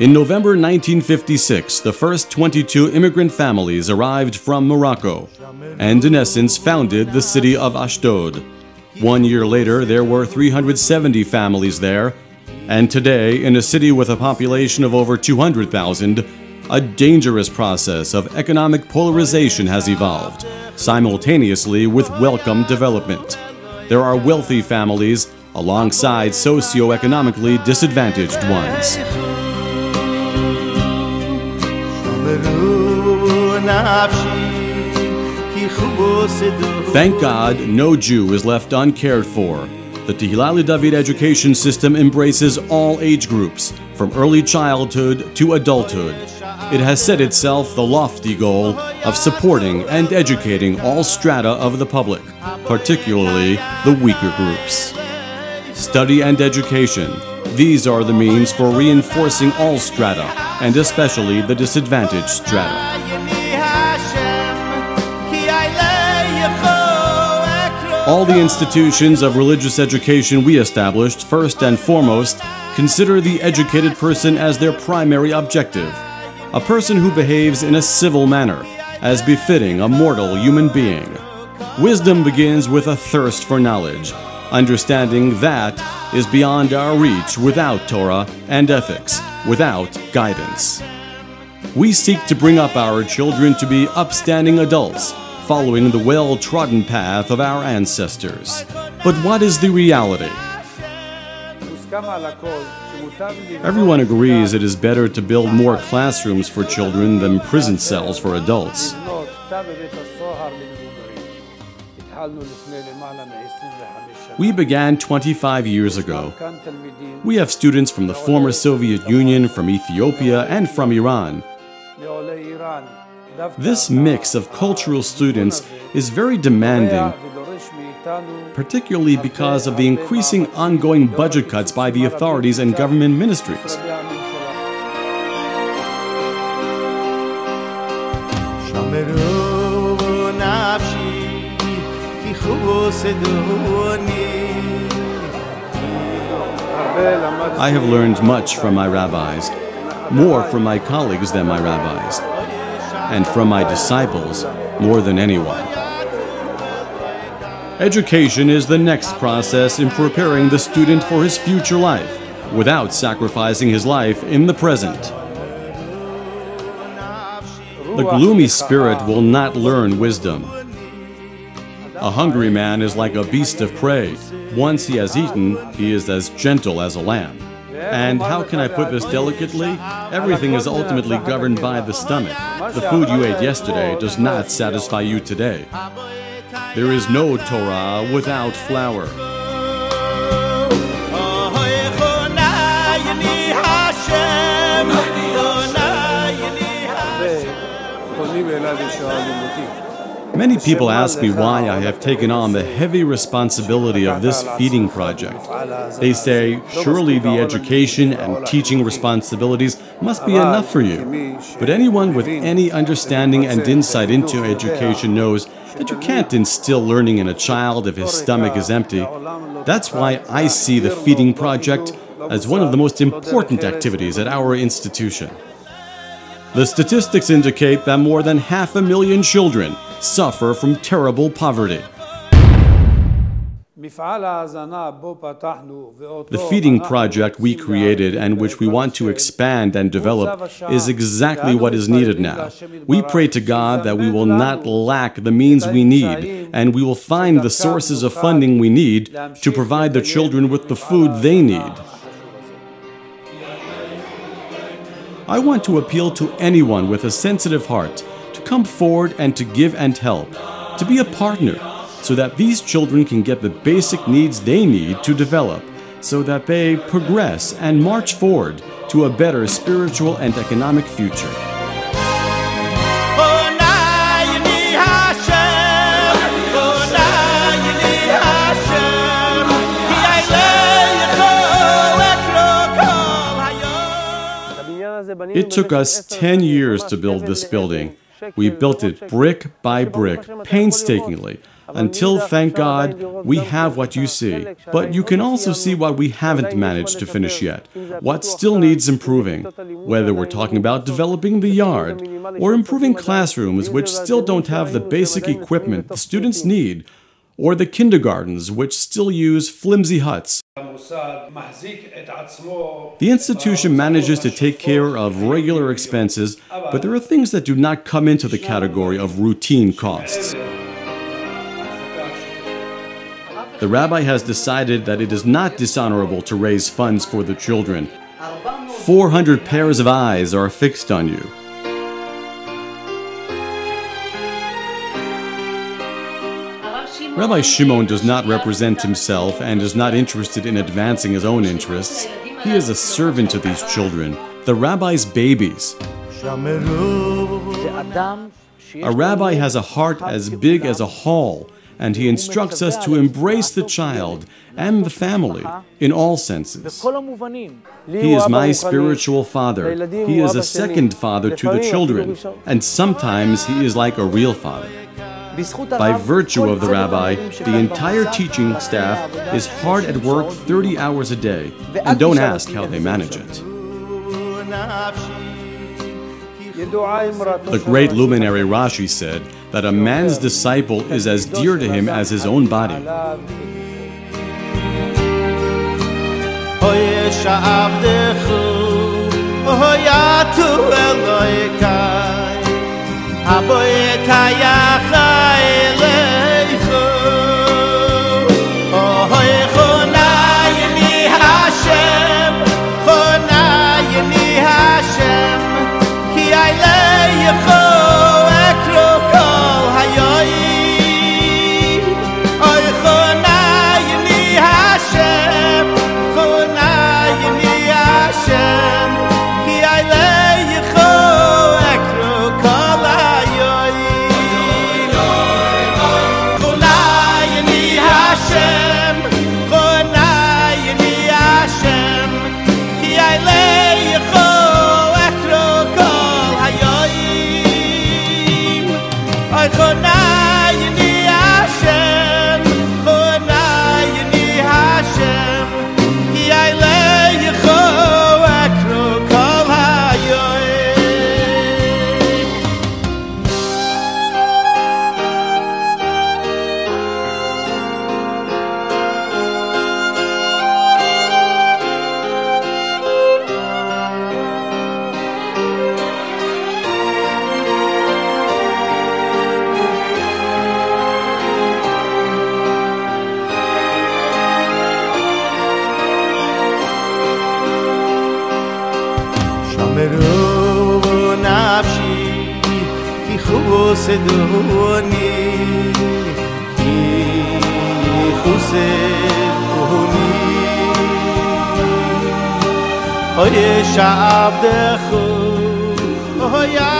In November 1956, the first 22 immigrant families arrived from Morocco, and in essence founded the city of באשדוד. 1 year later, there were 370 families there, and today, in a city with a population of over 200,000, a dangerous process of economic polarization has evolved, simultaneously with welcome development. There are wealthy families alongside socio-economically disadvantaged ones. Thank God, no Jew is left uncared for. The Tihila לדוד education system embraces all age groups, from early childhood to adulthood. It has set itself the lofty goal of supporting and educating all strata of the public, particularly the weaker groups. Study and education, these are the means for reinforcing all strata, and especially the disadvantaged strata. All the institutions of religious education we established, first and foremost, consider the educated person as their primary objective, a person who behaves in a civil manner, as befitting a mortal human being. Wisdom begins with a thirst for knowledge, understanding that is beyond our reach without Torah and ethics, without guidance. We seek to bring up our children to be upstanding adults, following the well-trodden path of our ancestors. But what is the reality? Everyone agrees it is better to build more classrooms for children than prison cells for adults. We began 25 years ago. We have students from the former Soviet Union, from Ethiopia, and from Iran. This mix of cultural students is very demanding, particularly because of the increasing ongoing budget cuts by the authorities and government ministries. I have learned much from my rabbis, more from my colleagues than my rabbis, and from my disciples more than anyone. Education is the next process in preparing the student for his future life, without sacrificing his life in the present. The gloomy spirit will not learn wisdom. A hungry man is like a beast of prey. Once he has eaten, he is as gentle as a lamb. And how can I put this delicately? Everything is ultimately governed by the stomach. The food you ate yesterday does not satisfy you today. There is no Torah without flour. Many people ask me why I have taken on the heavy responsibility of this feeding project. They say, surely the education and teaching responsibilities must be enough for you. But anyone with any understanding and insight into education knows that you can't instill learning in a child if his stomach is empty. That's why I see the feeding project as one of the most important activities at our institution. The statistics indicate that more than 500,000 children suffer from terrible poverty. The feeding project we created and which we want to expand and develop is exactly what is needed now. We pray to God that we will not lack the means we need, and we will find the sources of funding we need to provide the children with the food they need. I want to appeal to anyone with a sensitive heart to come forward and to give and help, to be a partner, so that these children can get the basic needs they need to develop, so that they progress and march forward to a better spiritual and economic future. It took us 10 years to build this building. We built it brick by brick, painstakingly. Until, thank God, we have what you see. But you can also see what we haven't managed to finish yet, what still needs improving, whether we're talking about developing the yard, or improving classrooms which still don't have the basic equipment the students need, or the kindergartens which still use flimsy huts. The institution manages to take care of regular expenses, but there are things that do not come into the category of routine costs. The rabbi has decided that it is not dishonorable to raise funds for the children. 400 pairs of eyes are fixed on you. Rabbi Shimon does not represent himself and is not interested in advancing his own interests. He is a servant to these children, the rabbi's babies. A rabbi has a heart as big as a hall, and he instructs us to embrace the child and the family in all senses. He is my spiritual father. He is a second father to the children, and sometimes he is like a real father. By virtue of the rabbi, the entire teaching staff is hard at work 30 hours a day, and don't ask how they manage it. The great luminary Rashi said that a man's disciple is as dear to him as his own body. Oh, yeah,